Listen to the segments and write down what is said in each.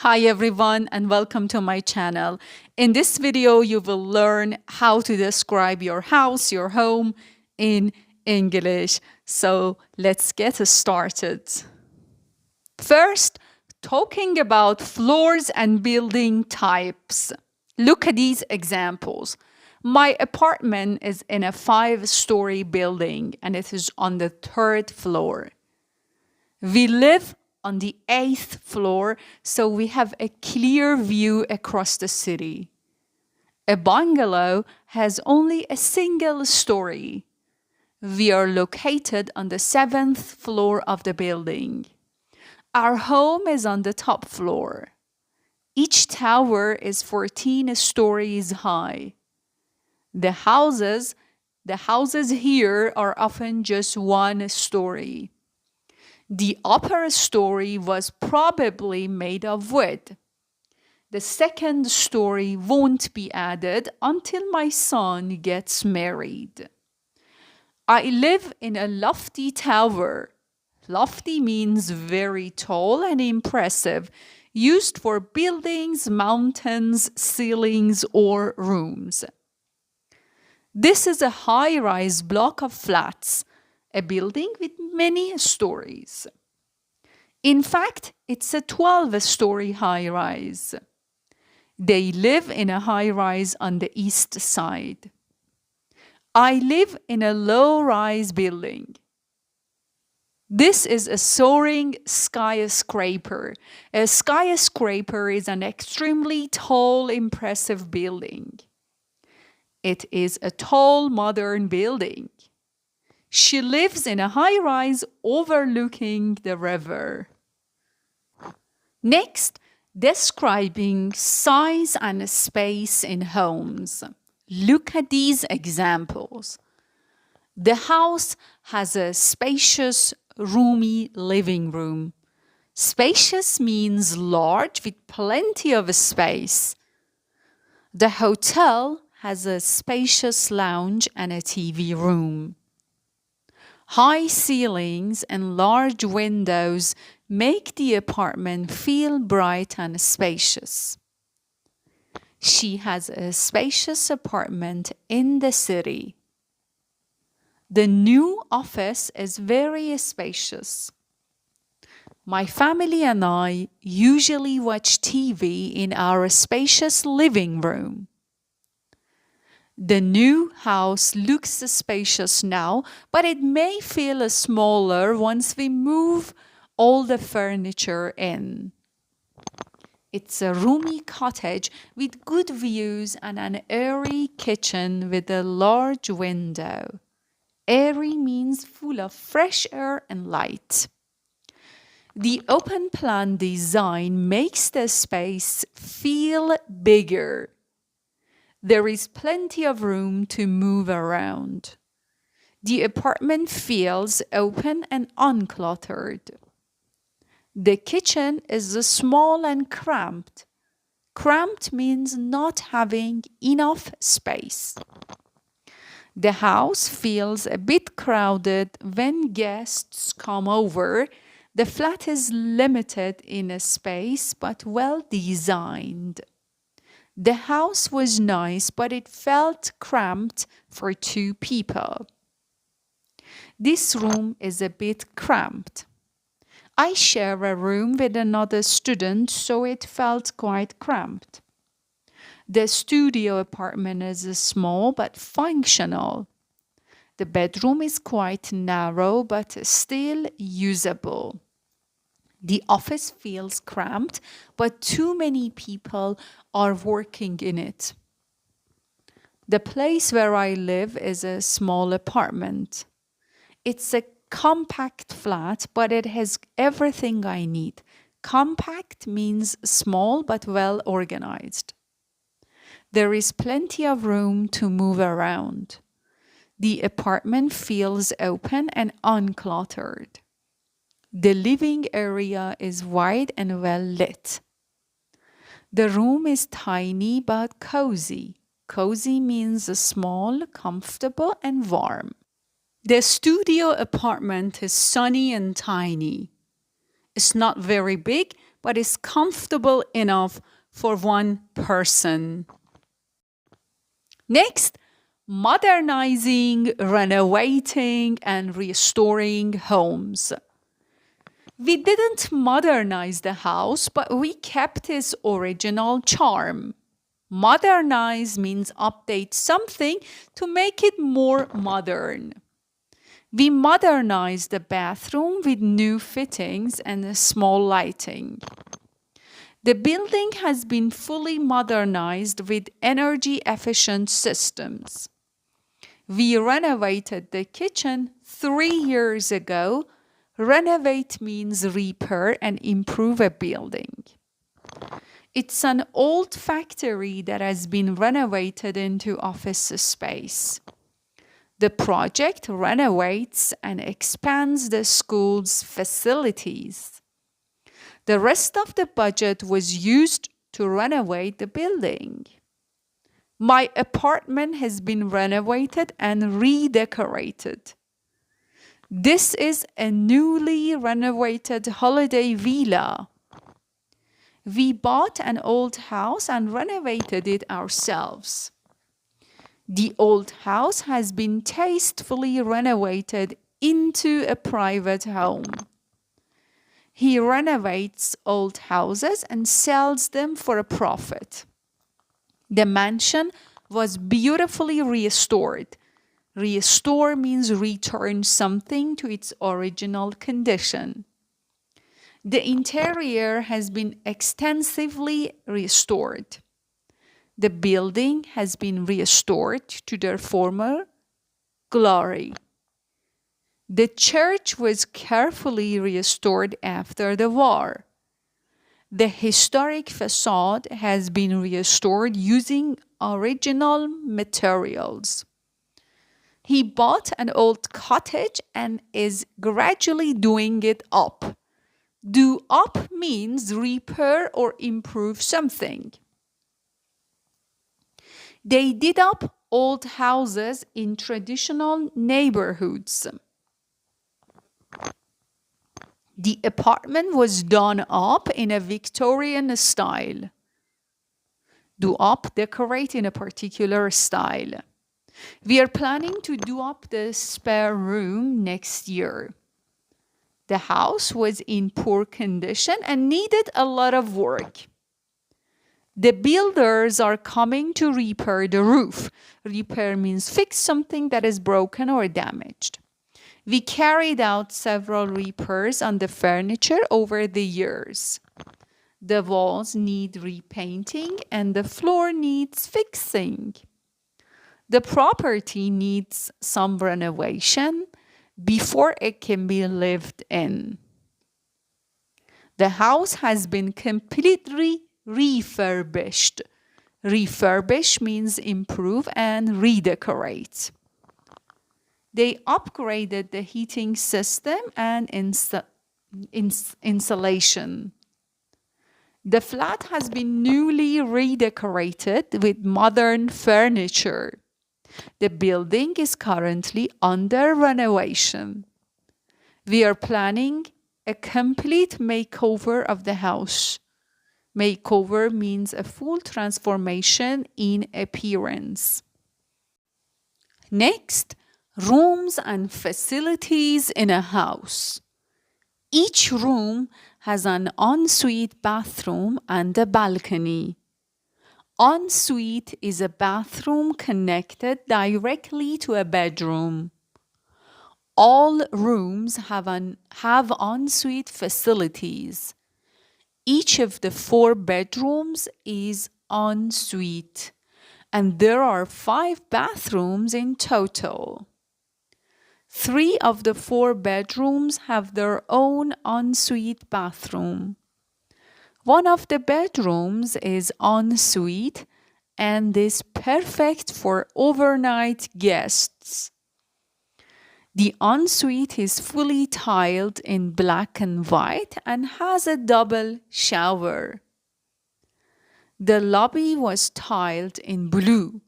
Hi everyone and welcome to my channel. In this video, you will learn how to describe your house, your home in English. So let's get started. First, talking about floors and building types. Look at these examples. My apartment is in a 5-story building and it is on the 3rd floor. We live on the 8th floor, so we have a clear view across the city. A bungalow has only a single story. We are located on the 7th floor of the building. Our home is on the top floor. Each tower is 14 stories high. The houses here are often just 1 story. The upper story was probably made of wood. The 2nd story won't be added until my son gets married. I live in a lofty tower. Lofty means very tall and impressive, used for buildings, mountains, ceilings, or rooms. This is a high-rise block of flats, a building with many stories. In fact, it's a 12-story high-rise. They live in a high-rise on the east side. I live in a low-rise building. This is a soaring skyscraper. A skyscraper is an extremely tall, impressive building. It is a tall, modern building. She lives in a high-rise overlooking the river. Next, describing size and space in homes. Look at these examples. The house has a spacious, roomy living room. Spacious means large with plenty of space. The hotel has a spacious lounge and a TV room. High ceilings and large windows make the apartment feel bright and spacious. She has a spacious apartment in the city. The new office is very spacious. My family and I usually watch TV in our spacious living room. The new house looks spacious now, but it may feel smaller once we move all the furniture in. It's a roomy cottage with good views and an airy kitchen with a large window. Airy means full of fresh air and light. The open plan design makes the space feel bigger. There is plenty of room to move around. The apartment feels open and uncluttered. The kitchen is small and cramped. Cramped means not having enough space. The house feels a bit crowded when guests come over. The flat is limited in space but well designed. The house was nice, but it felt cramped for 2 people. This room is a bit cramped. I share a room with another student, so it felt quite cramped. The studio apartment is small but functional. The bedroom is quite narrow but still usable. The office feels cramped, but too many people are working in it. The place where I live is a small apartment. It's a compact flat, but it has everything I need. Compact means small but well organized. There is plenty of room to move around. The apartment feels open and uncluttered. The living area is wide and well lit. The room is tiny but cozy. Cozy means small, comfortable, and warm. The studio apartment is sunny and tiny. It's not very big, but is comfortable enough for one person. Next, modernizing, renovating, and restoring homes. We didn't modernize the house, but we kept its original charm. Modernize means update something to make it more modern. We modernized the bathroom with new fittings and small lighting. The building has been fully modernized with energy efficient systems. We renovated the kitchen 3 years ago. Renovate means repair and improve a building. It's an old factory that has been renovated into office space. The project renovates and expands the school's facilities. The rest of the budget was used to renovate the building. My apartment has been renovated and redecorated. This is a newly renovated holiday villa. We bought an old house and renovated it ourselves. The old house has been tastefully renovated into a private home. He renovates old houses and sells them for a profit. The mansion was beautifully restored. Restore means return something to its original condition. The interior has been extensively restored. The building has been restored to their former glory. The church was carefully restored after the war. The historic facade has been restored using original materials. He bought an old cottage and is gradually doing it up. Do up means repair or improve something. They did up old houses in traditional neighborhoods. The apartment was done up in a Victorian style. Do up, decorate in a particular style. We are planning to do up the spare room next year. The house was in poor condition and needed a lot of work. The builders are coming to repair the roof. Repair means fix something that is broken or damaged. We carried out several repairs on the furniture over the years. The walls need repainting and the floor needs fixing. The property needs some renovation before it can be lived in. The house has been completely refurbished. Refurbish means improve and redecorate. They upgraded the heating system and insulation. The flat has been newly redecorated with modern furniture. The building is currently under renovation. We are planning a complete makeover of the house. Makeover means a full transformation in appearance. Next, rooms and facilities in a house. Each room has an ensuite bathroom and a balcony. Ensuite is a bathroom connected directly to a bedroom. All rooms have ensuite facilities. Each of the 4 bedrooms is ensuite, and there are 5 bathrooms in total. 3 of the 4 bedrooms have their own ensuite bathroom. One of the bedrooms is ensuite and is perfect for overnight guests. The ensuite is fully tiled in black and white and has a double shower. The lobby was tiled in blue.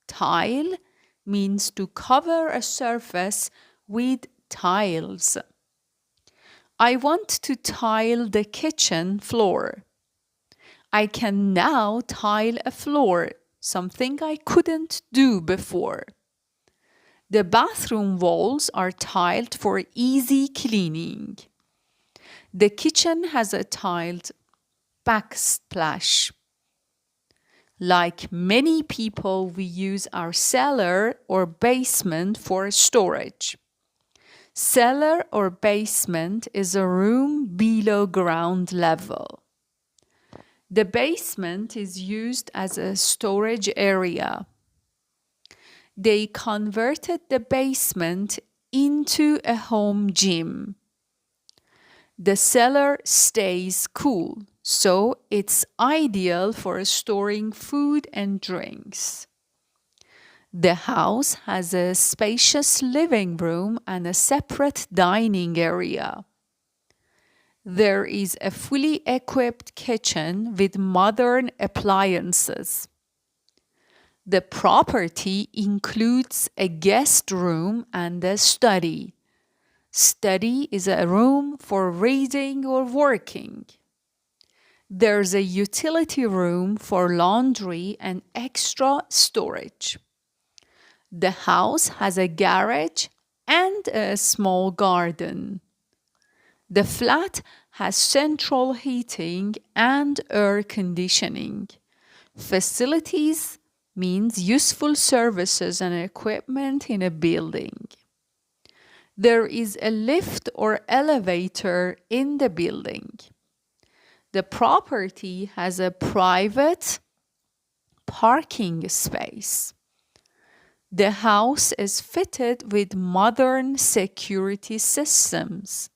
Tile means to cover a surface with tiles. I want to tile the kitchen floor. I can now tile a floor, something I couldn't do before. The bathroom walls are tiled for easy cleaning. The kitchen has a tiled backsplash. Like many people, we use our cellar or basement for storage. Cellar or basement is a room below ground level. The basement is used as a storage area. They converted the basement into a home gym. The cellar stays cool, so it's ideal for storing food and drinks. The house has a spacious living room and a separate dining area. There is a fully equipped kitchen with modern appliances. The property includes a guest room and a study. Study is a room for reading or working. There's a utility room for laundry and extra storage. The house has a garage and a small garden. The flat has central heating and air conditioning. Facilities means useful services and equipment in a building. There is a lift or elevator in the building. The property has a private parking space. The house is fitted with modern security systems.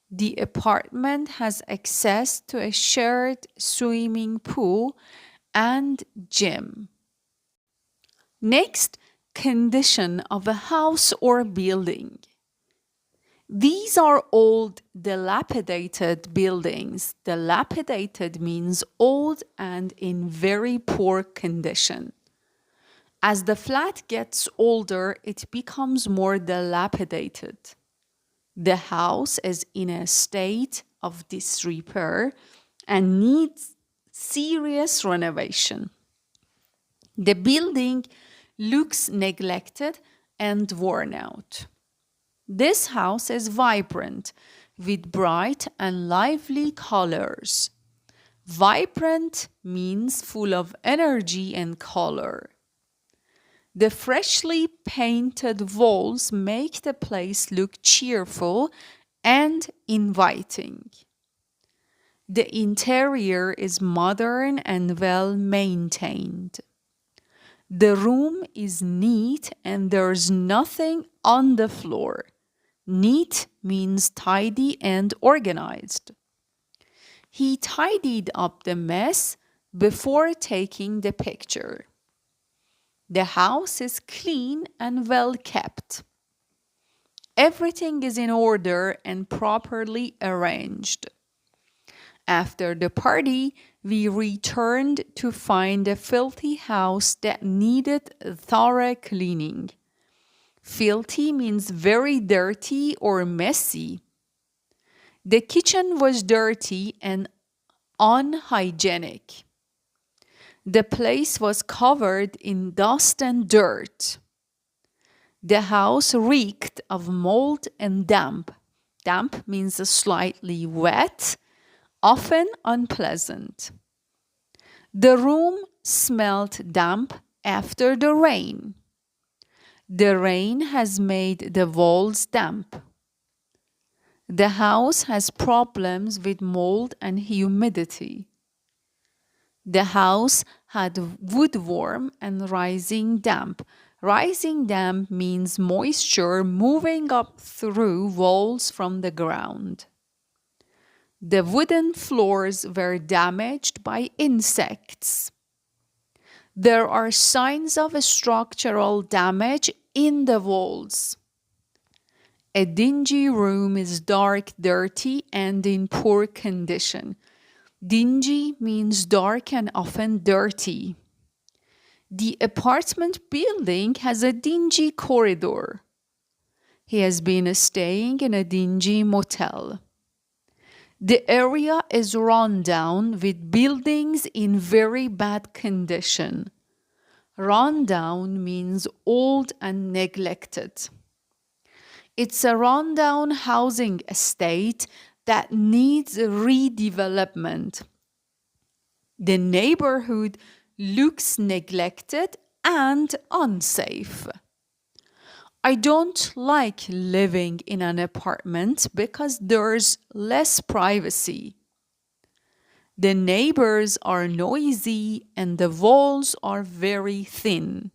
The apartment has access to a shared swimming pool and gym. Next, condition of a house or building. These are old, dilapidated buildings. Dilapidated means old and in very poor condition. As the flat gets older, it becomes more dilapidated. The house is in a state of disrepair and needs serious renovation. The building looks neglected and worn out. This house is vibrant with bright and lively colors. Vibrant means full of energy and color. The freshly painted walls make the place look cheerful and inviting. The interior is modern and well maintained. The room is neat and there's nothing on the floor. Neat means tidy and organized. He tidied up the mess before taking the picture. The house is clean and well kept. Everything is in order and properly arranged. After the party, we returned to find a filthy house that needed thorough cleaning. Filthy means very dirty or messy. The kitchen was dirty and unhygienic. The place was covered in dust and dirt. The house reeked of mold and damp. Damp means slightly wet, often unpleasant. The room smelled damp after the rain. The rain has made the walls damp. The house has problems with mold and humidity. The house had woodworm and rising damp. Rising damp means moisture moving up through walls from the ground. The wooden floors were damaged by insects. There are signs of structural damage in the walls. A dingy room is dark, dirty, and in poor condition. Dingy means dark and often dirty. The apartment building has a dingy corridor. He has been staying in a dingy motel. The area is run down with buildings in very bad condition. Run down means old and neglected. It's a rundown housing estate that needs redevelopment. The neighborhood looks neglected and unsafe. I don't like living in an apartment because there's less privacy. The neighbors are noisy and the walls are very thin.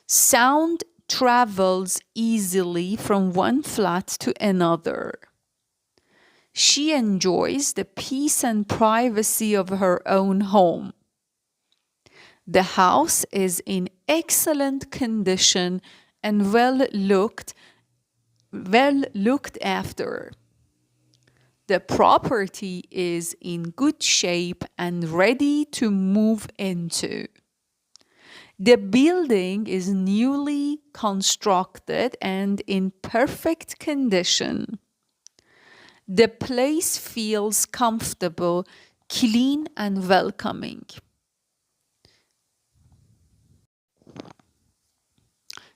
Sound travels easily from one flat to another. She enjoys the peace and privacy of her own home. The house is in excellent condition and well looked after. The property is in good shape and ready to move into. The building is newly constructed and in perfect condition. The place feels comfortable, clean, and welcoming.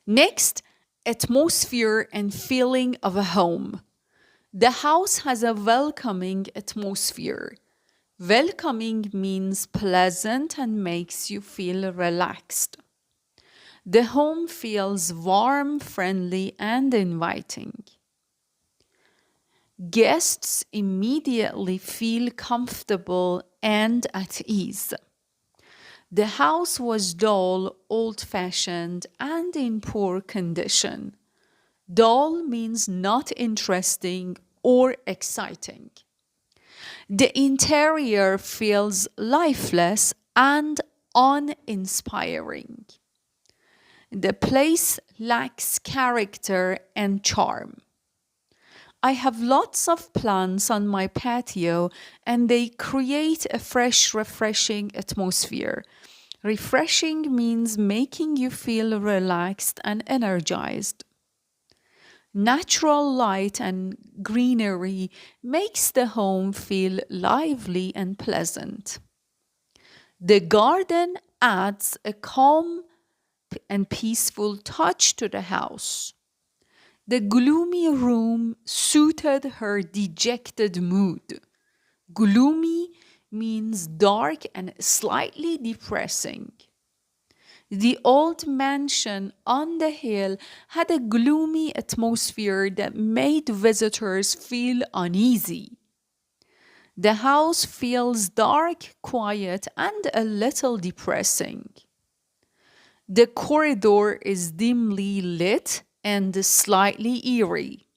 Next, atmosphere and feeling of a home. The house has a welcoming atmosphere. Welcoming means pleasant and makes you feel relaxed. The home feels warm, friendly, and inviting. Guests immediately feel comfortable and at ease. The house was dull, old fashioned, and in poor condition. Dull means not interesting or exciting. The interior feels lifeless and uninspiring. The place lacks character and charm. I have lots of plants on my patio and they create a fresh, refreshing atmosphere. Refreshing means making you feel relaxed and energized. Natural light and greenery makes the home feel lively and pleasant. The garden adds a calm and peaceful touch to the house. The gloomy room suited her dejected mood. Gloomy means dark and slightly depressing. The old mansion on the hill had a gloomy atmosphere that made visitors feel uneasy. The house feels dark, quiet, and a little depressing. The corridor is dimly lit and slightly eerie.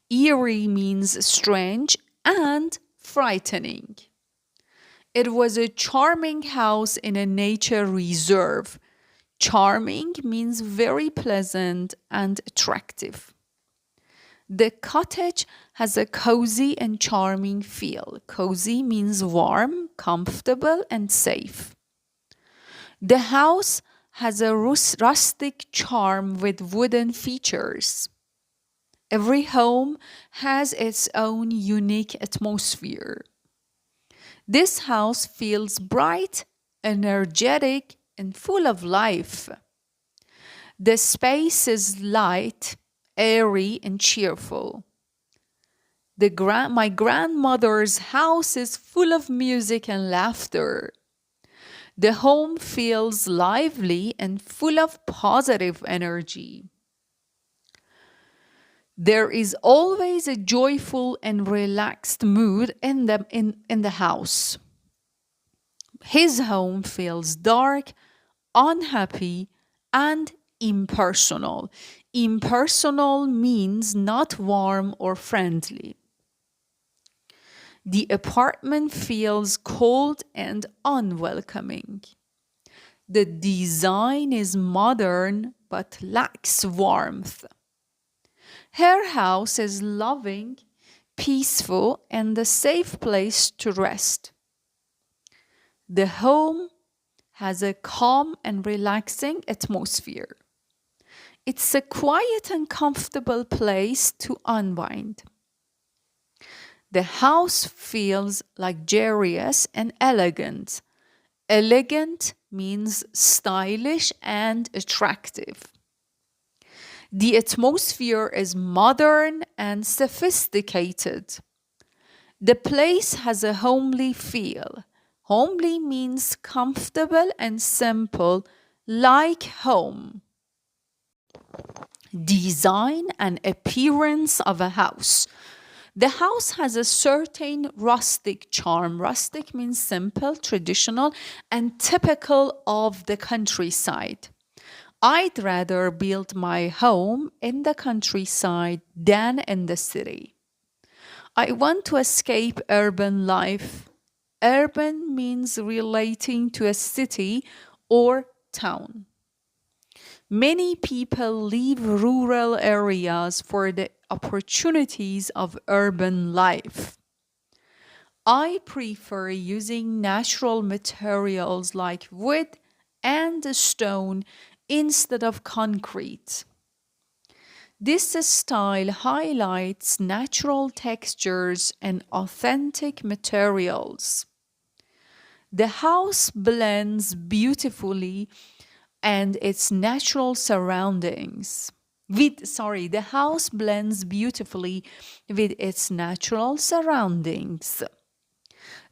Eerie means strange and frightening. It was a charming house in a nature reserve. Charming means very pleasant and attractive. The cottage has a cozy and charming feel. Cozy means warm, comfortable, and safe. The house has a rustic charm with wooden features. Every home has its own unique atmosphere. This house feels bright, energetic, and full of life. The space is light, airy, and cheerful. My grandmother's house is full of music and laughter. The home feels lively and full of positive energy. There is always a joyful and relaxed mood in the house. His home feels dark, unhappy, and impersonal. Impersonal means not warm or friendly. The apartment feels cold and unwelcoming. The design is modern but lacks warmth. Her house is loving, peaceful, and a safe place to rest. The home has a calm and relaxing atmosphere. It's a quiet and comfortable place to unwind. The house feels luxurious and elegant. Elegant means stylish and attractive. The atmosphere is modern and sophisticated. The place has a homely feel. Homely means comfortable and simple, like home. Design and appearance of a house. The house has a certain rustic charm. Rustic means simple, traditional, and typical of the countryside. I'd rather build my home in the countryside than in the city. I want to escape urban life. Urban means relating to a city or town. Many people leave rural areas for the opportunities of urban life. I prefer using natural materials like wood and stone instead of concrete. This style highlights natural textures and authentic materials. The house blends beautifully and its natural surroundings. The house blends beautifully with its natural surroundings.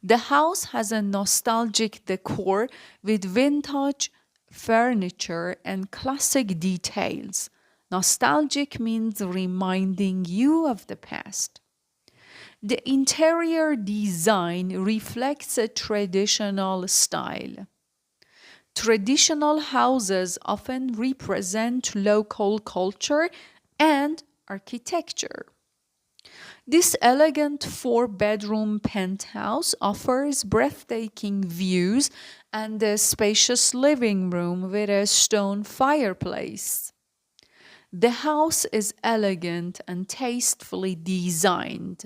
The house has a nostalgic decor with vintage furniture and classic details. Nostalgic means reminding you of the past. The interior design reflects a traditional style. Traditional houses often represent local culture and architecture. This elegant four-bedroom penthouse offers breathtaking views and a spacious living room with a stone fireplace. The house is elegant and tastefully designed.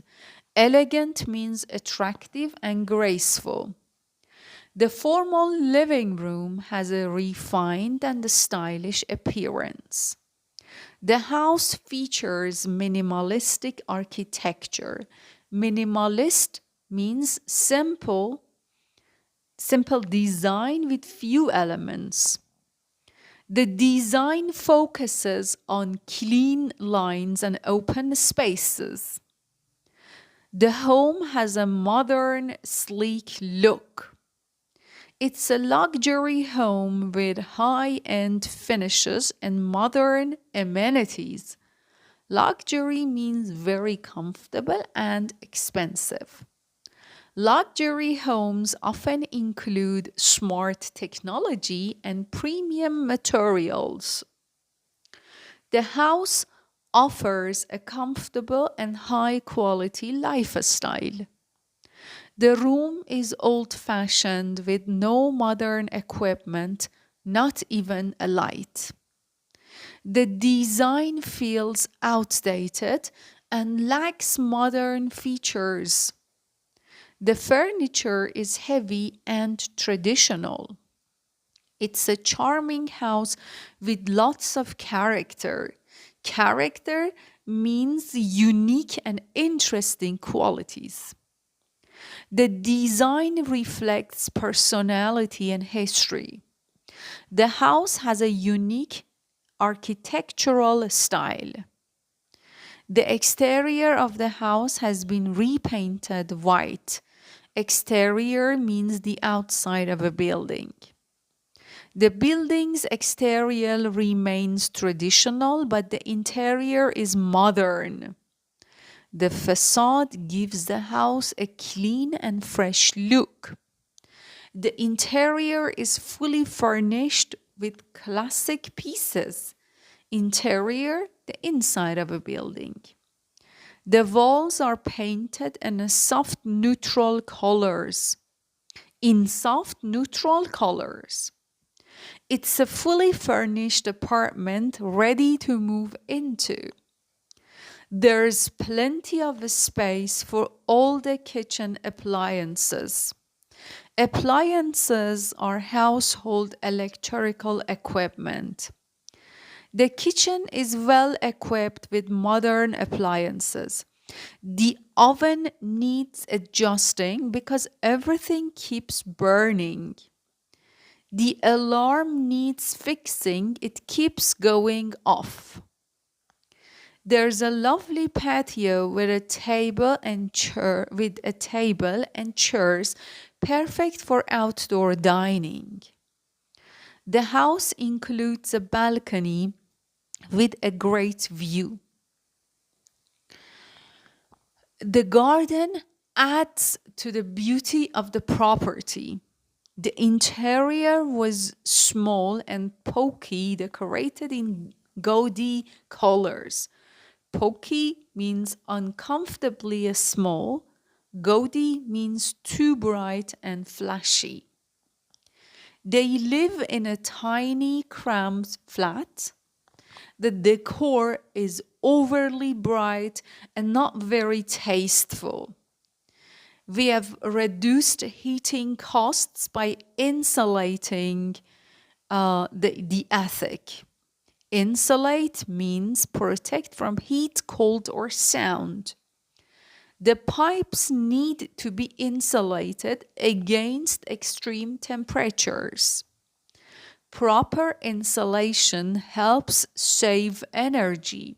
Elegant means attractive and graceful. The formal living room has a refined and stylish appearance. The house features minimalistic architecture. Minimalist means simple design with few elements. The design focuses on clean lines and open spaces. The home has a modern, sleek look. It's a luxury home with high end finishes and modern amenities. Luxury means very comfortable and expensive. Luxury homes often include smart technology and premium materials. The house offers a comfortable and high quality lifestyle. The room is old fashioned with no modern equipment, not even a light. The design feels outdated and lacks modern features. The furniture is heavy and traditional. It's a charming house with lots of character. Character means unique and interesting qualities. The design reflects personality and history. The house has a unique architectural style. The exterior of the house has been repainted white. Exterior means the outside of a building. The building's exterior remains traditional, but the interior is modern. The facade gives the house a clean and fresh look. The interior is fully furnished with classic pieces. Interior, the inside of a building. The walls are painted in soft neutral colors. In soft neutral colors. It's a fully furnished apartment ready to move into. There's plenty of space for all the kitchen appliances. Appliances are household electrical equipment. The kitchen is well equipped with modern appliances. The oven needs adjusting because everything keeps burning. The alarm needs fixing, it keeps going off. There's a lovely patio with a table and chairs perfect for outdoor dining. The house includes a balcony with a great view. The garden adds to the beauty of the property. The interior was small and pokey, decorated in gaudy colors. Pokey means uncomfortably small. Gaudy means too bright and flashy. They live in a tiny, cramped flat. The decor is overly bright and not very tasteful. We have reduced heating costs by insulating the attic. Insulate means protect from heat, cold, or sound. The pipes need to be insulated against extreme temperatures. Proper insulation helps save energy.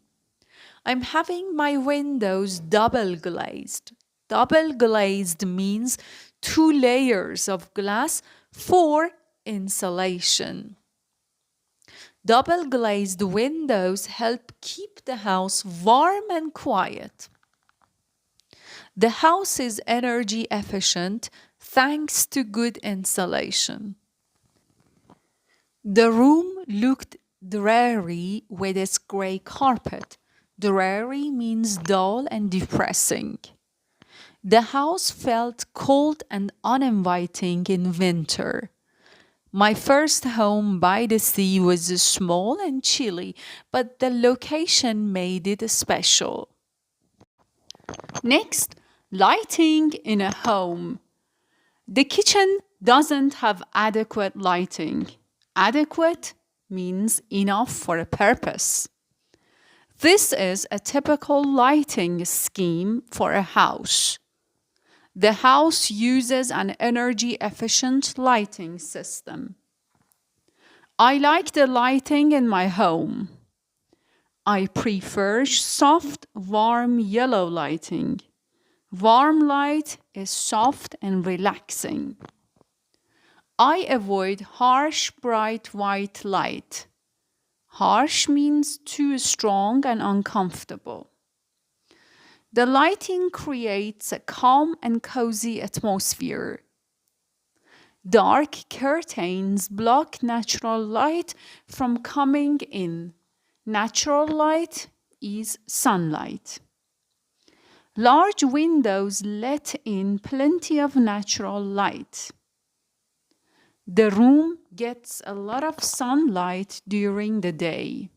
I'm having my windows double glazed. Double glazed means 2 layers of glass for insulation. Double glazed windows help keep the house warm and quiet. The house is energy efficient thanks to good insulation. The room looked dreary with its gray carpet. Dreary means dull and depressing. The house felt cold and uninviting in winter. My first home by the sea was small and chilly, but the location made it special. Next, lighting in a home. The kitchen doesn't have adequate lighting. Adequate means enough for a purpose. This is a typical lighting scheme for a house. The house uses an energy efficient lighting system. I like the lighting in my home. I prefer soft, warm yellow lighting. Warm light is soft and relaxing. I avoid harsh, bright white light. Harsh means too strong and uncomfortable. The lighting creates a calm and cozy atmosphere. Dark curtains block natural light from coming in. Natural light is sunlight. Large windows let in plenty of natural light. The room gets a lot of sunlight during the day.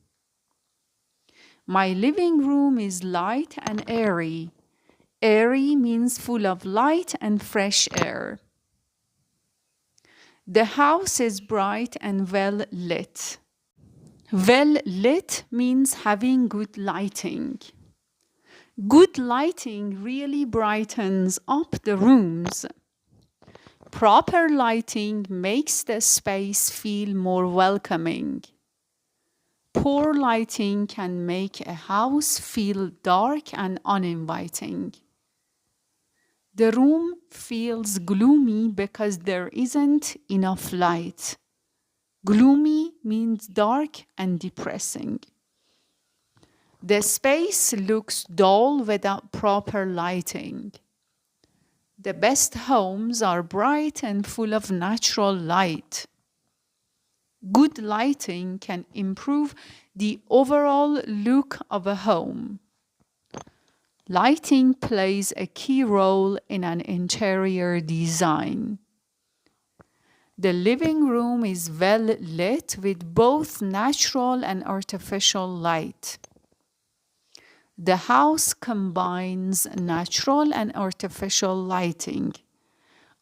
My living room is light and airy. Airy means full of light and fresh air. The house is bright and well lit. Well lit means having good lighting. Good lighting really brightens up the rooms. Proper lighting makes the space feel more welcoming. Poor lighting can make a house feel dark and uninviting. The room feels gloomy because there isn't enough light. Gloomy means dark and depressing. The space looks dull without proper lighting. The best homes are bright and full of natural light. Good lighting can improve the overall look of a home. Lighting plays a key role in an interior design. The living room is well lit with both natural and artificial light. The house combines natural and artificial lighting.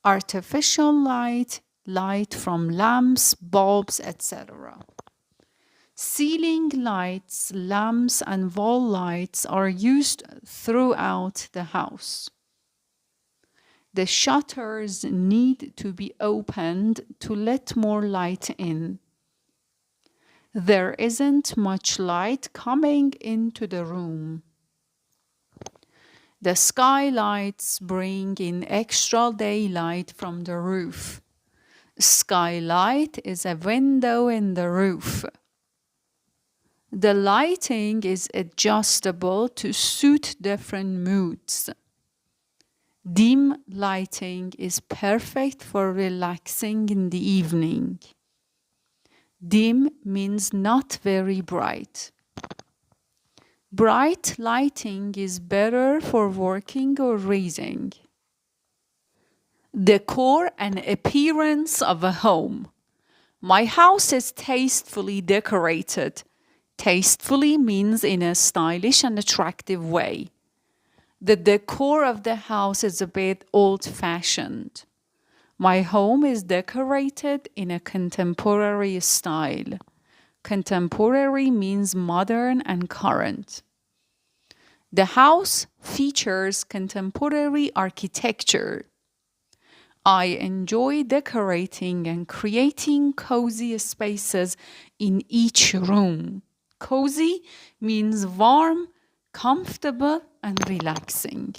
Artificial light, light from lamps, bulbs, etc. Ceiling lights, lamps, and wall lights are used throughout the house. The shutters need to be opened to let more light in. There isn't much light coming into the room. The skylights bring in extra daylight from the roof. Skylight is a window in the roof. The lighting is adjustable to suit different moods. Dim lighting is perfect for relaxing in the evening. Dim means not very bright. Bright lighting is better for working or reading. Decor and appearance of a home. My house is tastefully decorated. Tastefully means in a stylish and attractive way. The decor of the house is a bit old-fashioned. My home is decorated in a contemporary style. Contemporary means modern and current. The house features contemporary architecture. I enjoy decorating and creating cozy spaces in each room. Cozy means warm, comfortable, and relaxing.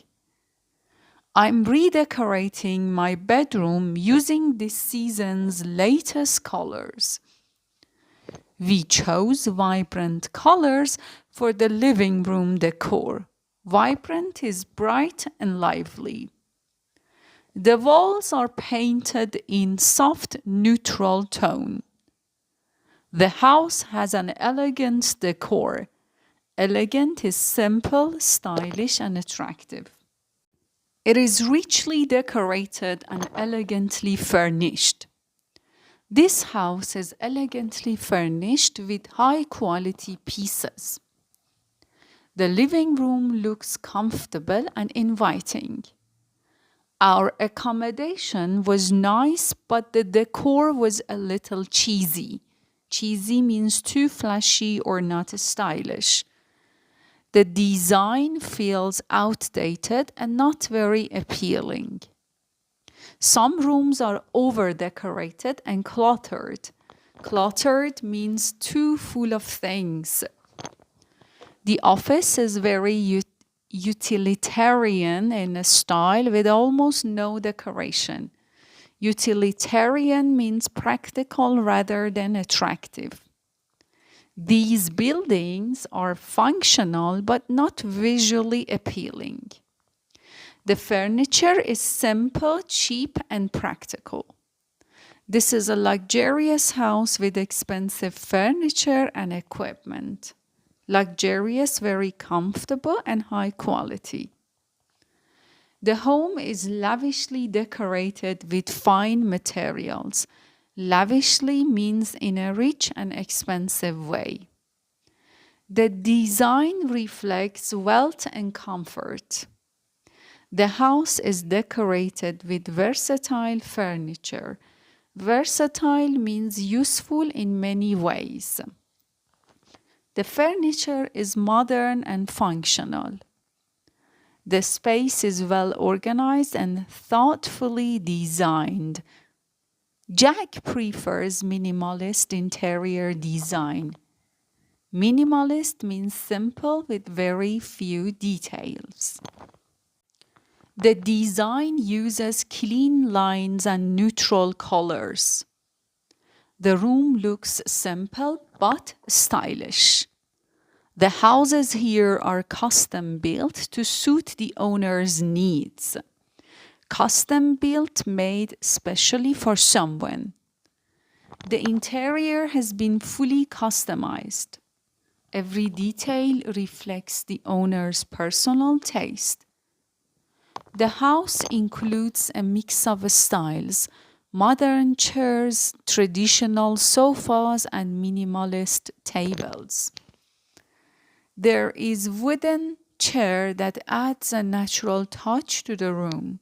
I'm redecorating my bedroom using this season's latest colors. We chose vibrant colors for the living room decor. Vibrant is bright and lively. The walls are painted in soft, neutral tone. The house has an elegant decor. Elegant is simple, stylish, and attractive. It is richly decorated and elegantly furnished. This house is elegantly furnished with high-quality pieces. The living room looks comfortable and inviting. Our accommodation was nice, but the decor was a little cheesy. Cheesy means too flashy or not stylish. The design feels outdated and not very appealing. Some rooms are over-decorated and cluttered. Cluttered means too full of things. The office is very utilitarian in style with almost no decoration. Utilitarian means practical rather than attractive. These buildings are functional but not visually appealing. The furniture is simple, cheap, and practical. This is a luxurious house with expensive furniture and equipment. Luxurious, very comfortable, and high quality. The home is lavishly decorated with fine materials. Lavishly means in a rich and expensive way. The design reflects wealth and comfort. The house is decorated with versatile furniture. Versatile means useful in many ways. The furniture is modern and functional. The space is well organized and thoughtfully designed. Jack prefers minimalist interior design. Minimalist means simple with very few details. The design uses clean lines and neutral colors. The room looks simple but stylish. The houses here are custom built to suit the owner's needs. Custom built, made specially for someone. The interior has been fully customized. Every detail reflects the owner's personal taste. The house includes a mix of styles: modern chairs, traditional sofas, and minimalist tables. There is wooden chair that adds a natural touch to the room.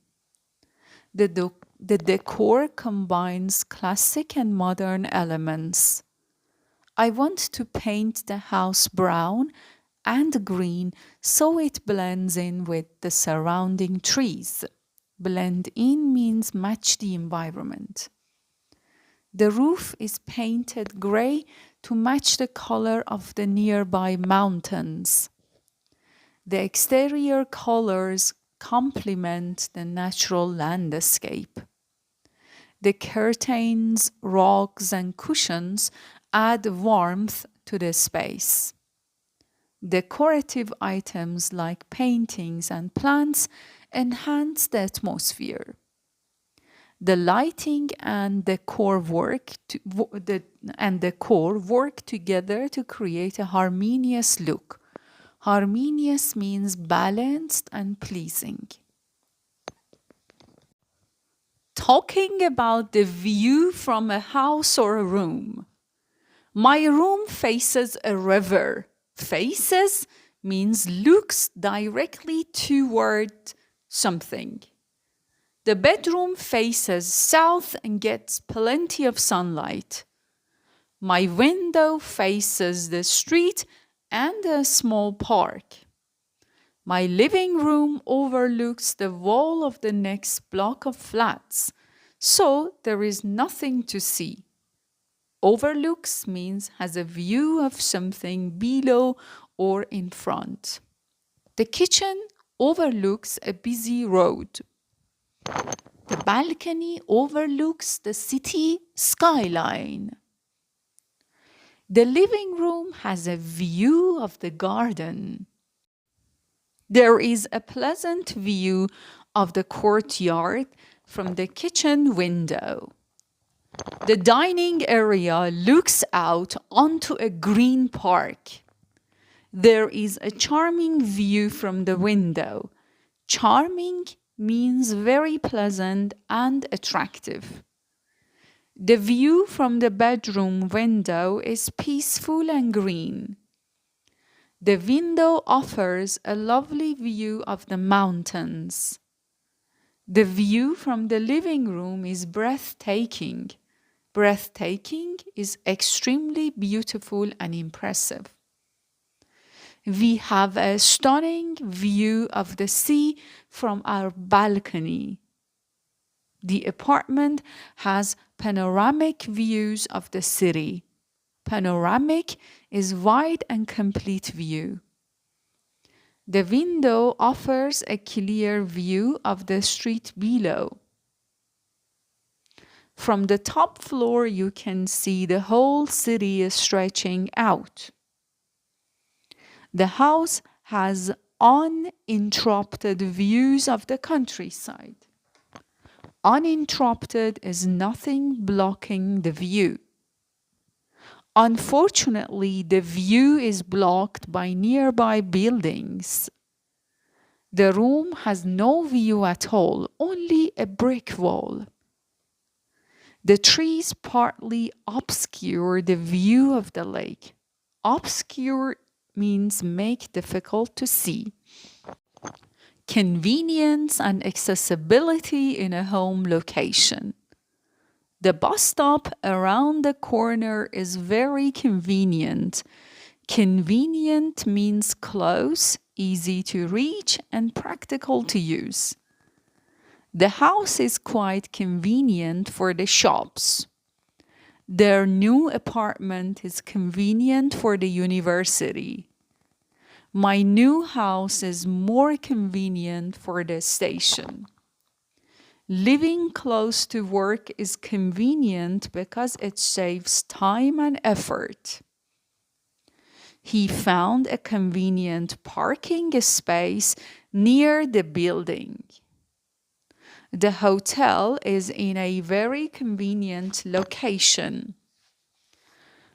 The decor combines classic and modern elements. I want to paint the house brown and green so it blends in with the surrounding trees. Blend in means match the environment. The roof is painted gray to match the color of the nearby mountains. The exterior colors complement the natural landscape. The curtains, rugs, and cushions add warmth to the space. Decorative items like paintings and plants enhance the atmosphere. The lighting and decor work together to create a harmonious look. Harmonious means balanced and pleasing. Talking about the view from a house or a room. My room faces a river. Faces means looks directly toward something. The bedroom faces south and gets plenty of sunlight. My window faces the street and a small park. My living room overlooks the wall of the next block of flats, so there is nothing to see. Overlooks means has a view of something below or in front. The kitchen overlooks a busy road. The balcony overlooks the city skyline. The living room has a view of the garden. There is a pleasant view of the courtyard from the kitchen window. The dining area looks out onto a green park. There is a charming view from the window. Charming means very pleasant and attractive. The view from the bedroom window is peaceful and green. The window offers a lovely view of the mountains. The view from the living room is breathtaking. Breathtaking is extremely beautiful and impressive. We have a stunning view of the sea from our balcony. The apartment has panoramic views of the city. Panoramic is wide and complete view. The window offers a clear view of the street below. From the top floor, you can see the whole city stretching out. The house has uninterrupted views of the countryside. Uninterrupted is nothing blocking the view. Unfortunately, the view is blocked by nearby buildings. The room has no view at all, only a brick wall. The trees partly obscure the view of the lake. Obscure means make difficult to see. Convenience and accessibility in a home location. The bus stop around the corner is very convenient. Convenient means close, easy to reach, and practical to use. The house is quite convenient for the shops. Their new apartment is convenient for the university. My new house is more convenient for the station. Living close to work is convenient because it saves time and effort. He found a convenient parking space near the building. The hotel is in a very convenient location.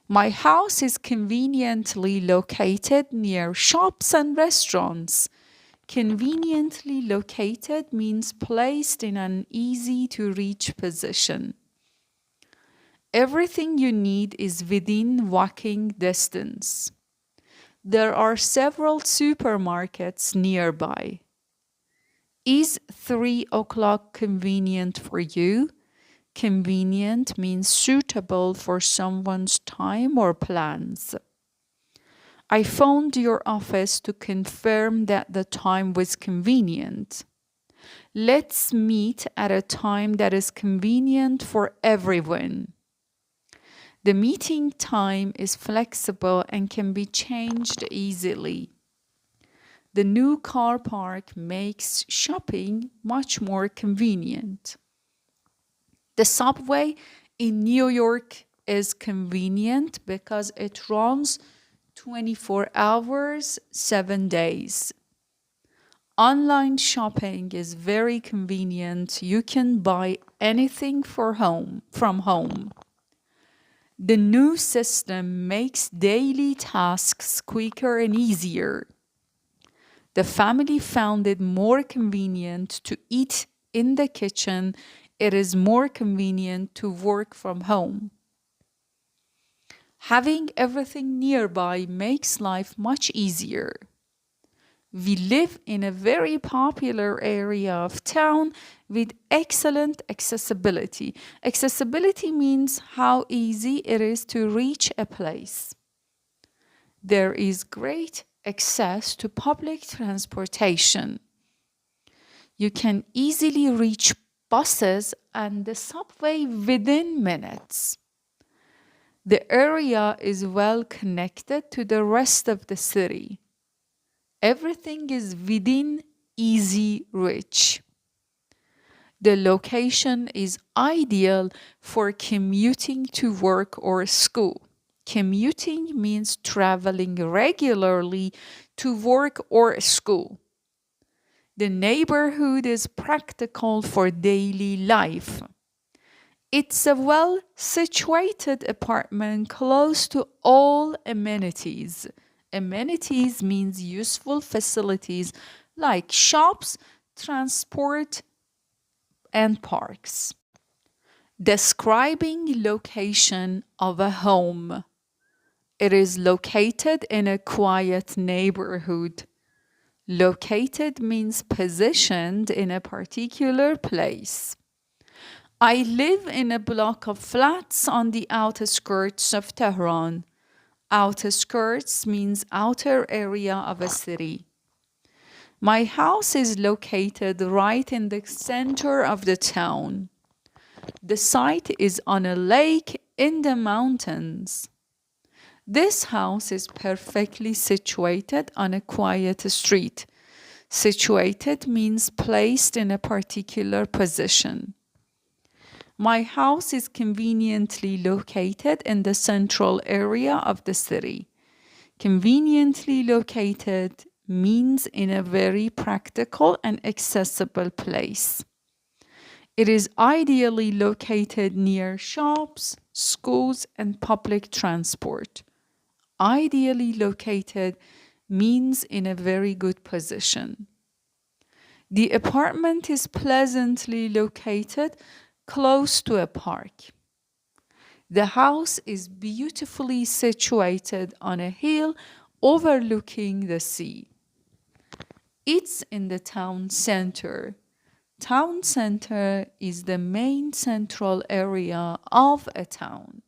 My house is conveniently located near shops and restaurants. Conveniently located means placed in an easy-to-reach position. Everything you need is within walking distance. There are several supermarkets nearby. Is 3 o'clock convenient for you? Convenient means suitable for someone's time or plans. I phoned your office to confirm that the time was convenient. Let's meet at a time that is convenient for everyone. The meeting time is flexible and can be changed easily. The new car park makes shopping much more convenient. The subway in New York is convenient because it runs 24 hours, 7 days. Online shopping is very convenient. You can buy anything from home. The new system makes daily tasks quicker and easier. The family found it more convenient to eat in the kitchen. It is more convenient to work from home. Having everything nearby makes life much easier. We live in a very popular area of town with excellent accessibility. Accessibility means how easy it is to reach a place. There is great access to public transportation. You can easily reach buses and the subway within minutes. The area is well connected to the rest of the city. Everything is within easy reach. The location is ideal for commuting to work or school. Commuting means traveling regularly to work or school. The neighborhood is practical for daily life. It's a well-situated apartment close to all amenities. Amenities means useful facilities like shops, transport, and parks. Describing location of a home. It is located in a quiet neighborhood. Located means positioned in a particular place. I live in a block of flats on the outskirts of Tehran. Outskirts means outer area of a city. My house is located right in the center of the town. The site is on a lake in the mountains. This house is perfectly situated on a quiet street. Situated means placed in a particular position. My house is conveniently located in the central area of the city. Conveniently located means in a very practical and accessible place. It is ideally located near shops, schools, and public transport. Ideally located means in a very good position. The apartment is pleasantly located close to a park. The house is beautifully situated on a hill overlooking the sea. It's in the town center. Town center is the main central area of a town.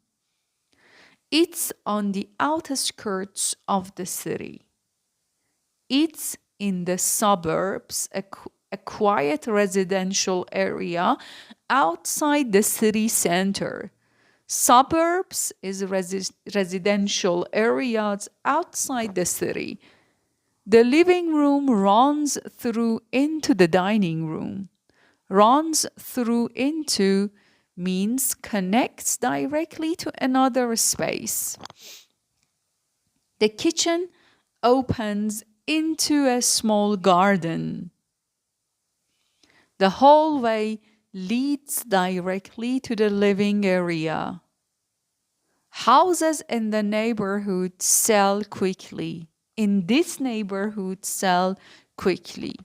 It's on the outskirts of the city. It's in the suburbs, a quiet residential area outside the city center. Suburbs is residential areas outside the city. The living room runs through into the dining room. Runs through into means connects directly to another space. The kitchen opens into a small garden. The hallway leads directly to the living area. Houses in the neighborhood sell quickly. In this neighborhood, sell quickly.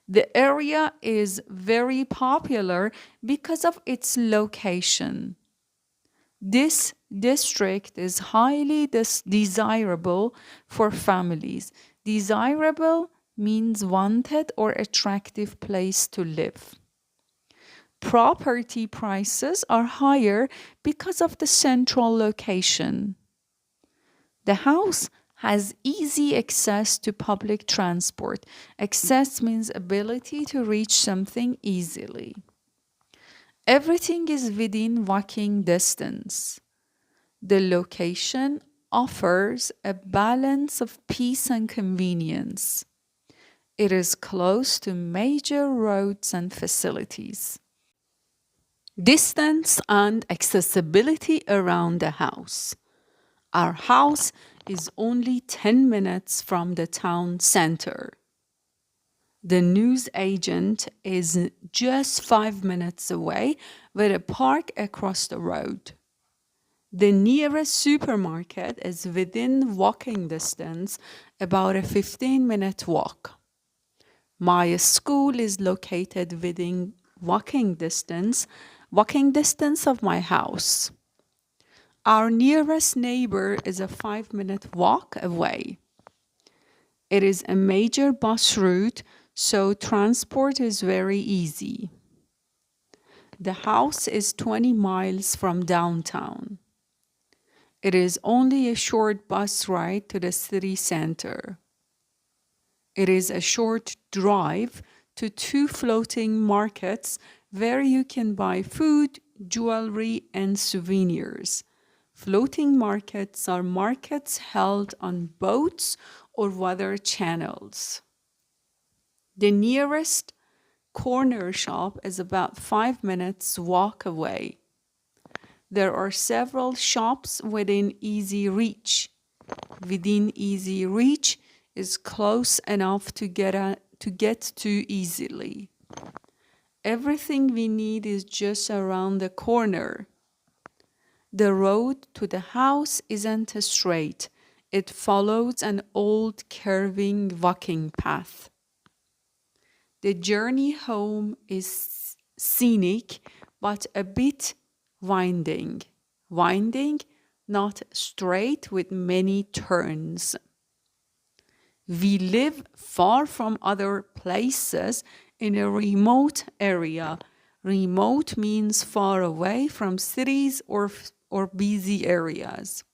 The area is very popular because of its location. This district is highly desirable for families. Desirable means wanted or attractive place to live. property prices are higher because of the central location. The house has easy access to public transport. Access means ability to reach something easily. Everything is within walking distance. The location offers a balance of peace and convenience. It is close to major roads and facilities. Distance and accessibility around the house. Our house is only 10 minutes from the town center. The news agent is just 5 minutes away with a park across the road. The nearest supermarket is within walking distance, about a 15-minute walk. My school is located within walking distance of my house. Our nearest neighbor is a 5-minute walk away. It is a major bus route, so transport is very easy. The house is 20 miles from downtown. It is only a short bus ride to the city center. It is a short drive to 2 floating markets where you can buy food, jewelry, and souvenirs. Floating markets are markets held on boats or water channels. The nearest corner shop is about 5 minutes walk away. There are several shops within easy reach. Within easy reach is close enough to get to easily. Everything we need is just around the corner. The road to the house isn't straight. It follows an old curving walking path. The journey home is scenic, but a bit winding. Winding, not straight with many turns. We live far from other places in a remote area. Remote means far away from cities or busy areas.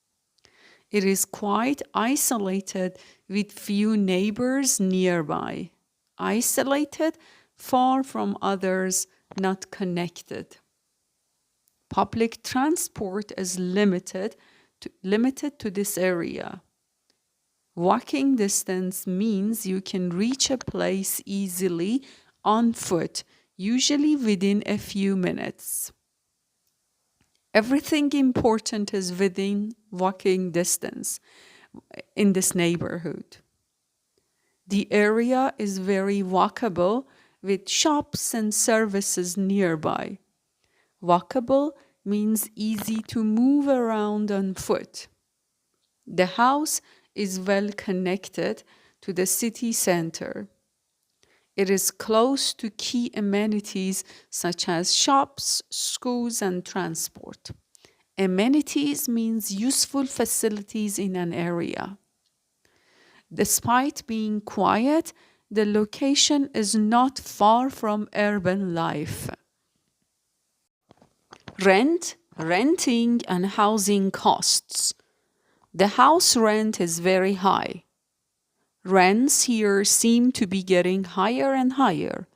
It is quite isolated with few neighbors nearby. Isolated, far from others, not connected. Public transport is limited to this area. Walking distance means you can reach a place easily on foot, usually within a few minutes. Everything important is within walking distance in this neighborhood. The area is very walkable with shops and services nearby. Walkable means easy to move around on foot. The house is well connected to the city center. It is close to key amenities such as shops, schools, and transport. Amenities means useful facilities in an area. Despite being quiet, the location is not far from urban life. Renting, and housing costs. The house rent is very high. Rents here seem to be getting higher and higher.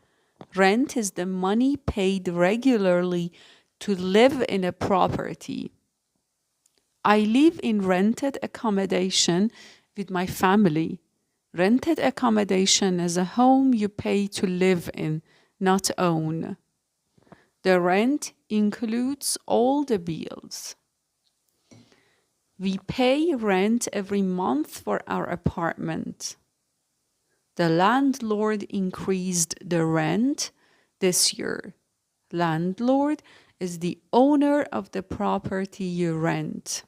Rent is the money paid regularly to live in a property. I live in rented accommodation with my family. Rented accommodation is a home you pay to live in, not own. The rent includes all the bills. We pay rent every month for our apartment. The landlord increased the rent this year. Landlord is the owner of the property you rent.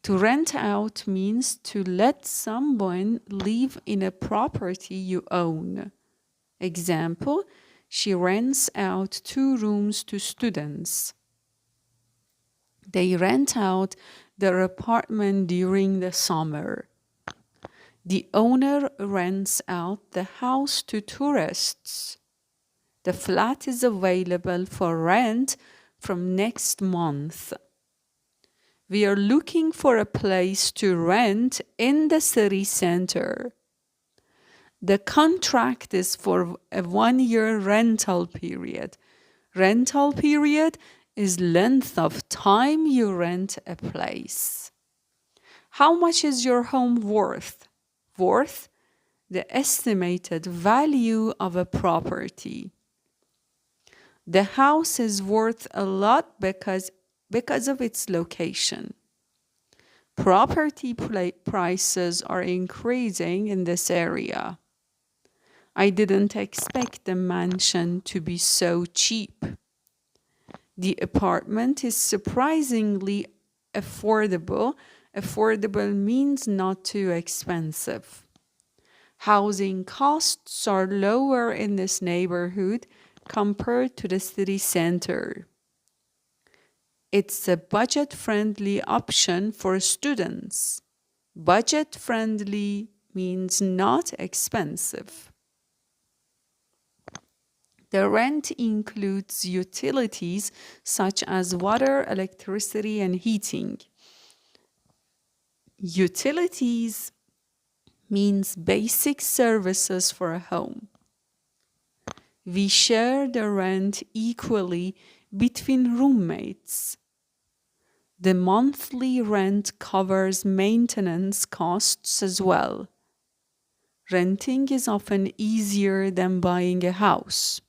To rent out means to let someone live in a property you own. Example, she rents out 2 rooms to students. They rent out their apartment during the summer. The owner rents out the house to tourists. The flat is available for rent from next month. We are looking for a place to rent in the city center. The contract is for a 1-year rental period. Rental period is length of time you rent a place. How much is your home worth? Worth, the estimated value of a property. The house is worth a lot because of its location. Property prices are increasing in this area. I didn't expect the mansion to be so cheap. The apartment is surprisingly affordable. Affordable means not too expensive. Housing costs are lower in this neighborhood compared to the city center. It's a budget-friendly option for students. Budget-friendly means not expensive. The rent includes utilities such as water, electricity, and heating. Utilities means basic services for a home. We share the rent equally between roommates. The monthly rent covers maintenance costs as well. Renting is often easier than buying a house.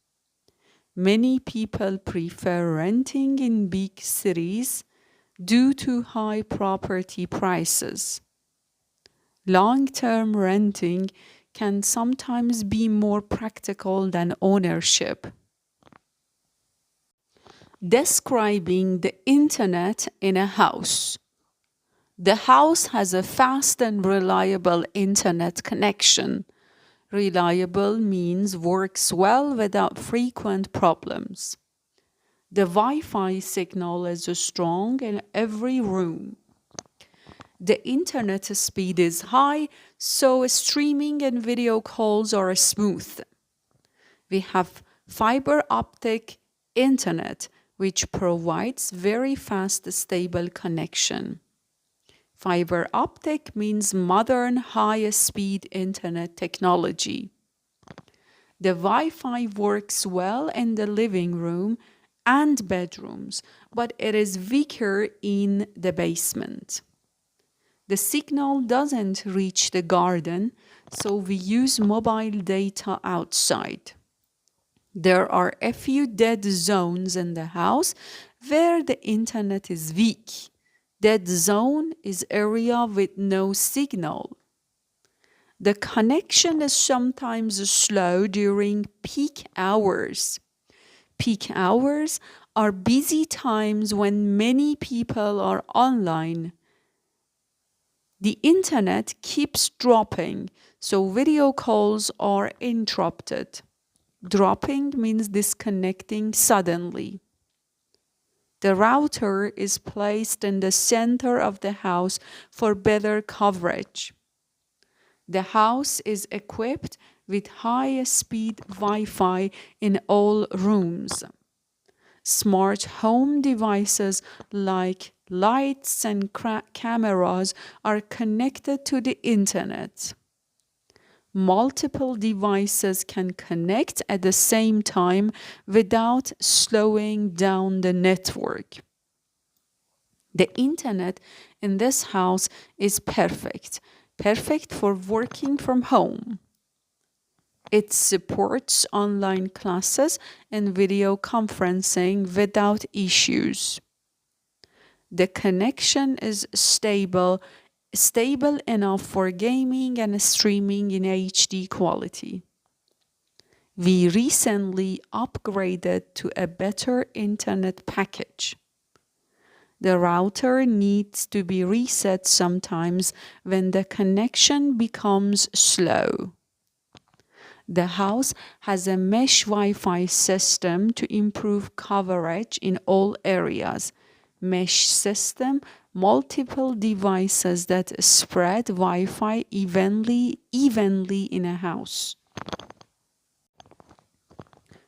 Many people prefer renting in big cities due to high property prices. Long-term renting can sometimes be more practical than ownership. Describing the internet in a house. The house has a fast and reliable internet connection. Reliable means works well without frequent problems. The Wi-Fi signal is strong in every room. The internet speed is high, so streaming and video calls are smooth. We have fiber optic internet, which provides very fast, stable connection. Fiber optic means modern, high-speed internet technology. The Wi-Fi works well in the living room and bedrooms, but it is weaker in the basement. The signal doesn't reach the garden, so we use mobile data outside. There are a few dead zones in the house where the internet is weak. Dead zone is area with no signal. The connection is sometimes slow during peak hours. Peak hours are busy times when many people are online. The internet keeps dropping, so video calls are interrupted. Dropping means disconnecting suddenly. The router is placed in the center of the house for better coverage. The house is equipped with high-speed Wi-Fi in all rooms. Smart home devices like lights and cameras are connected to the internet. Multiple devices can connect at the same time without slowing down the network. The internet in this house is perfect for working from home. It supports online classes and video conferencing without issues. The connection is stable enough for gaming and streaming in HD quality. We recently upgraded to a better internet package. The router needs to be reset sometimes when the connection becomes slow. The house has a mesh Wi-Fi system to improve coverage in all areas. Mesh system, multiple devices that spread Wi-Fi evenly in a house.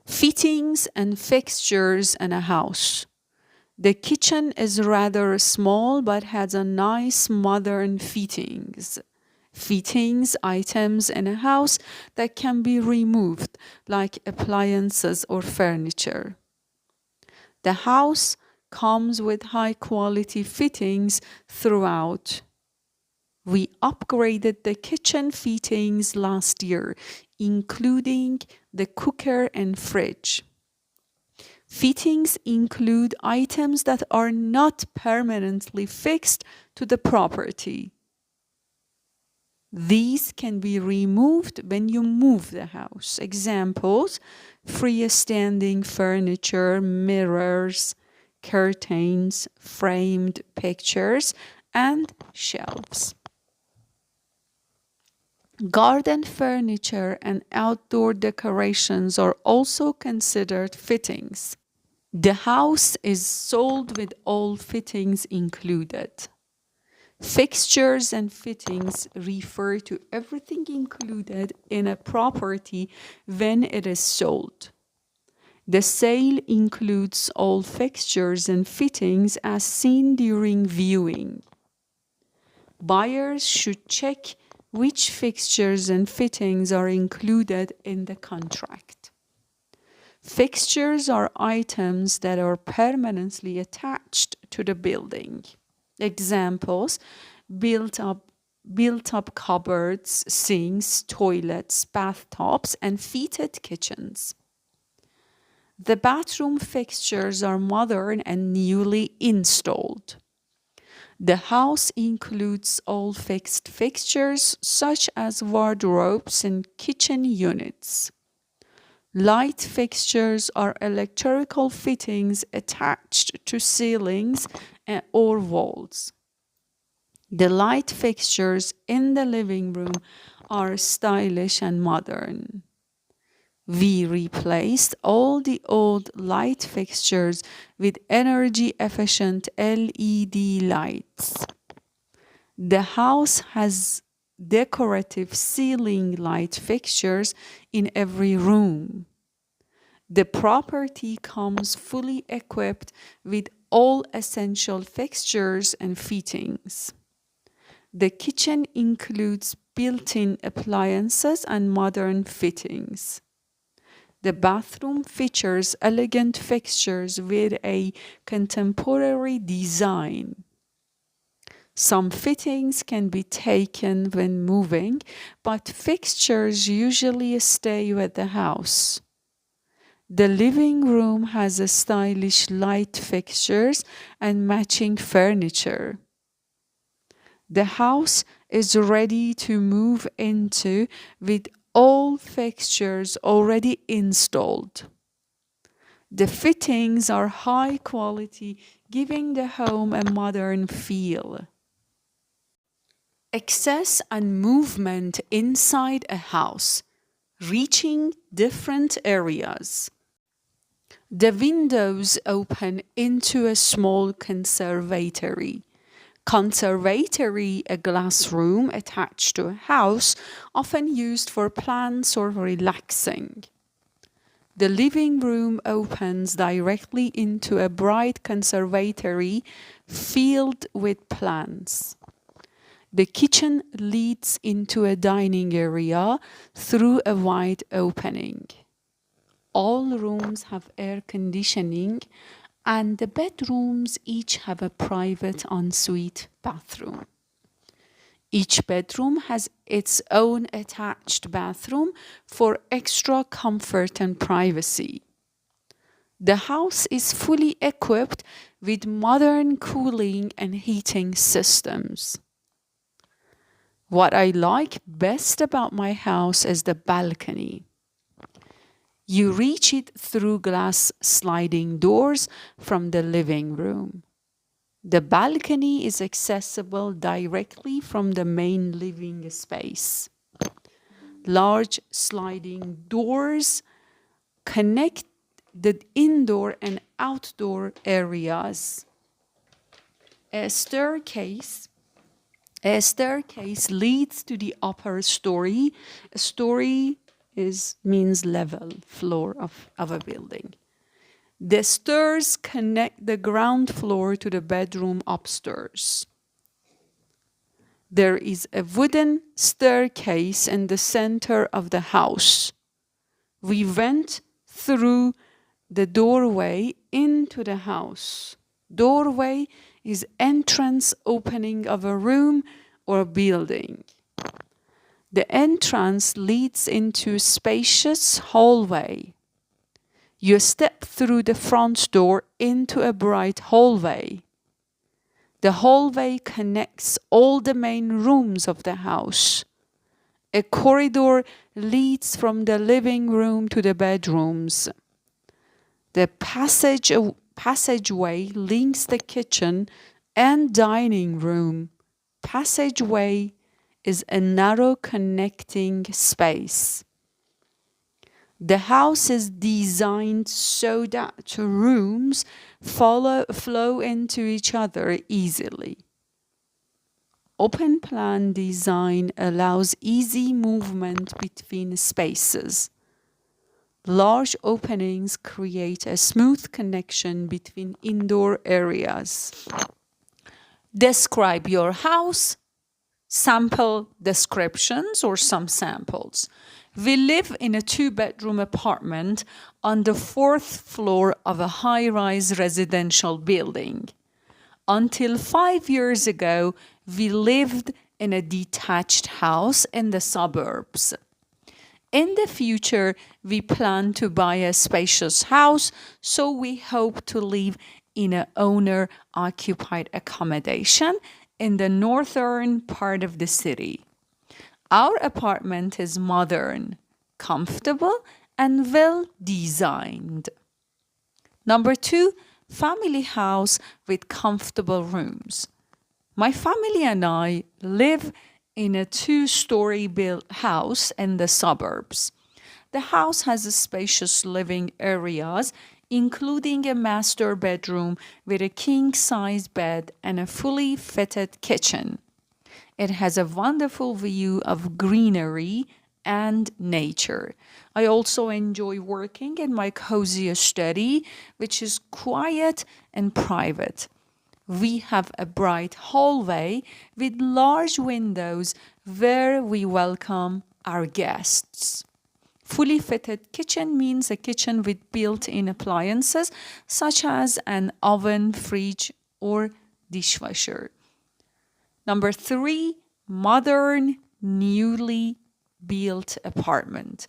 Fittings and fixtures in a house. The kitchen is rather small but has a nice modern fittings. Fittings, items in a house that can be removed, like appliances or furniture. The house comes with high quality fittings throughout. We upgraded the kitchen fittings last year, including the cooker and fridge. Fittings include items that are not permanently fixed to the property. These can be removed when you move the house. Examples: freestanding furniture, mirrors, curtains, framed pictures, and shelves. Garden furniture and outdoor decorations are also considered fittings. The house is sold with all fittings included. Fixtures and fittings refer to everything included in a property when it is sold. The sale includes all fixtures and fittings as seen during viewing. Buyers should check which fixtures and fittings are included in the contract. Fixtures are items that are permanently attached to the building. Examples: built-up cupboards, sinks, toilets, bathtubs, and fitted kitchens. The bathroom fixtures are modern and newly installed. The house includes all fixed fixtures such as wardrobes and kitchen units. Light fixtures are electrical fittings attached to ceilings or walls. The light fixtures in the living room are stylish and modern. We replaced all the old light fixtures with energy-efficient LED lights. The house has decorative ceiling light fixtures in every room. The property comes fully equipped with all essential fixtures and fittings. The kitchen includes built-in appliances and modern fittings. The bathroom features elegant fixtures with a contemporary design. Some fittings can be taken when moving, but fixtures usually stay with the house. The living room has stylish light fixtures and matching furniture. The house is ready to move into with all fixtures already installed. The fittings are high quality, giving the home a modern feel. Access and movement inside a house, reaching different areas. The windows open into a small conservatory. Conservatory, a glass room attached to a house, often used for plants or relaxing. The living room opens directly into a bright conservatory filled with plants. The kitchen leads into a dining area through a wide opening. All rooms have air conditioning, and the bedrooms each have a private ensuite bathroom. Each bedroom has its own attached bathroom for extra comfort and privacy. The house is fully equipped with modern cooling and heating systems. What I like best about my house is the balcony. You reach it through glass sliding doors from the living room. The balcony is accessible directly from the main living space. Large sliding doors connect the indoor and outdoor areas. A staircase leads to the upper story. A story means level floor of a building. The stairs connect the ground floor to the bedroom upstairs. There is a wooden staircase in the center of the house. We went through the doorway into the house. Doorway is entrance opening of a room or building. The entrance leads into spacious hallway. You step through the front door into a bright hallway. The hallway connects all the main rooms of the house. A corridor leads from the living room to the bedrooms. The passageway links the kitchen and dining room. Passageway is a narrow connecting space. The house is designed so that rooms flow into each other easily. Open plan design allows easy movement between spaces. Large openings create a smooth connection between indoor areas. Describe your house. Sample descriptions or some samples. We live in a 2-bedroom apartment on the 4th floor of a high-rise residential building. Until 5 years ago, we lived in a detached house in the suburbs. In the future, we plan to buy a spacious house, so we hope to live in an owner-occupied accommodation in the northern part of the city. Our apartment is modern, comfortable, and well designed. Number 2, family house with comfortable rooms. My family and I live in a 2-story built house in the suburbs. The house has spacious living areas, including a master bedroom with a king-size bed and a fully fitted kitchen. It has a wonderful view of greenery and nature. I also enjoy working in my cozy study, which is quiet and private. We have a bright hallway with large windows where we welcome our guests. Fully fitted kitchen means a kitchen with built-in appliances such as an oven, fridge, or dishwasher. Number 3, modern, newly built apartment.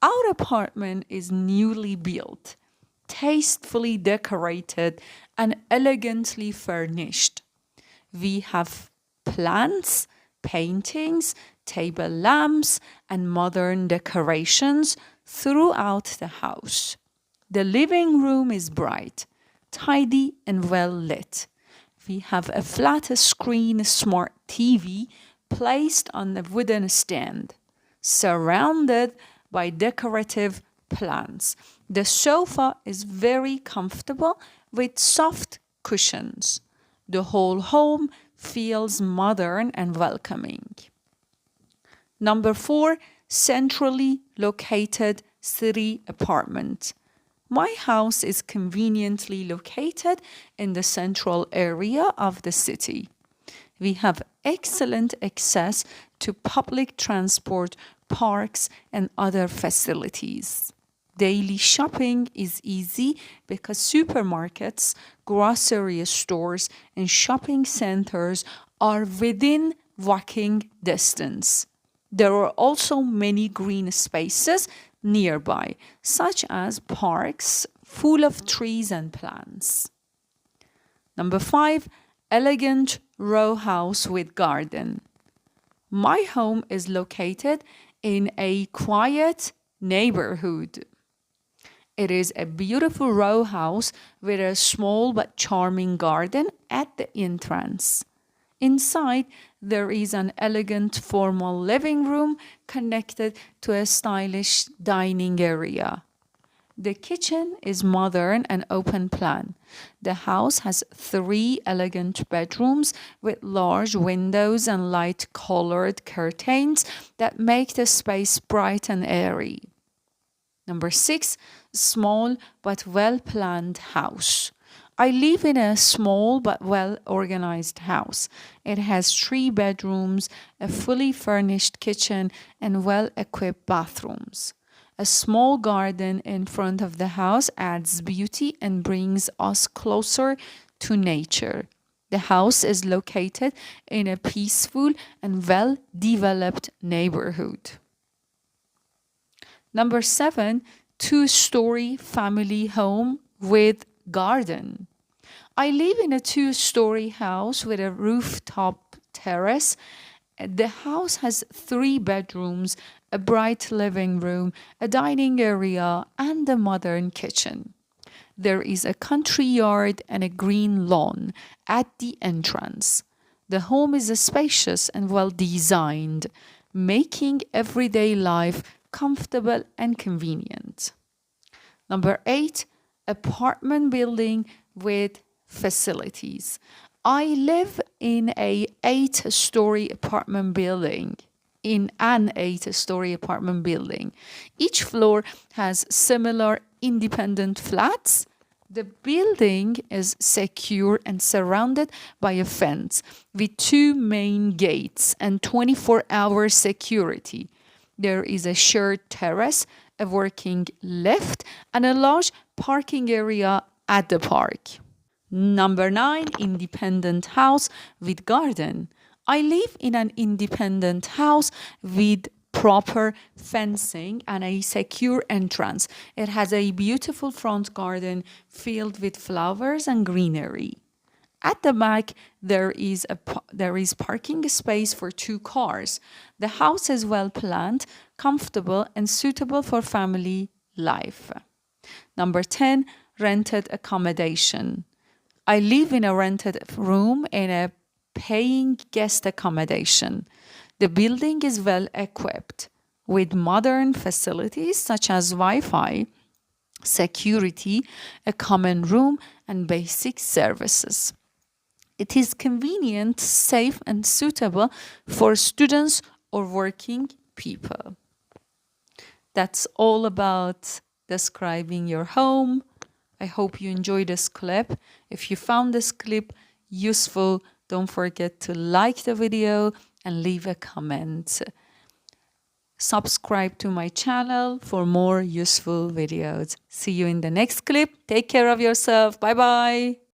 Our apartment is newly built, tastefully decorated, and elegantly furnished. We have plants, paintings, table lamps, and modern decorations throughout the house. The living room is bright, tidy, and well lit. We have a flat screen smart TV placed on a wooden stand, surrounded by decorative plants. The sofa is very comfortable with soft cushions. The whole home feels modern and welcoming. Number 4, centrally located city apartment. My house is conveniently located in the central area of the city. We have excellent access to public transport, parks, and other facilities. Daily shopping is easy because supermarkets, grocery stores, and shopping centers are within walking distance. There are also many green spaces nearby, such as parks full of trees and plants. Number 5, elegant row house with garden. My home is located in a quiet neighborhood. It is a beautiful row house with a small but charming garden at the entrance. Inside, there is an elegant formal living room connected to a stylish dining area. The kitchen is modern and open plan. The house has 3 elegant bedrooms with large windows and light-colored curtains that make the space bright and airy. Number 6, small but well-planned house. I live in a small but well-organized house. It has 3 bedrooms, a fully furnished kitchen, and well-equipped bathrooms. A small garden in front of the house adds beauty and brings us closer to nature. The house is located in a peaceful and well-developed neighborhood. Number 7, 2-story family home with garden. I live in a 2-story house with a rooftop terrace. The house has 3 bedrooms, a bright living room, a dining area, and a modern kitchen. There is a country yard and a green lawn at the entrance. The home is spacious and well designed, making everyday life comfortable and convenient. Number 8, apartment building with facilities. I live in an 8-story apartment building. Each floor has similar independent flats. The building is secure and surrounded by a fence with 2 main gates and 24-hour security. There is a shared terrace, a working lift, and a large parking area at the park. Number 9, independent house with garden. I live in an independent house with proper fencing and a secure entrance. It has a beautiful front garden filled with flowers and greenery. At the back, there is parking space for 2 cars. The house is well planned, comfortable, and suitable for family life. Number 10, rented accommodation. I live in a rented room in a paying guest accommodation. The building is well equipped with modern facilities such as Wi-Fi, security, a common room, and basic services. It is convenient, safe, and suitable for students or working people. That's all about describing your home. I hope you enjoyed this clip. If you found this clip useful, don't forget to like the video and leave a comment. Subscribe to my channel for more useful videos. See you in the next clip. Take care of yourself. Bye-bye.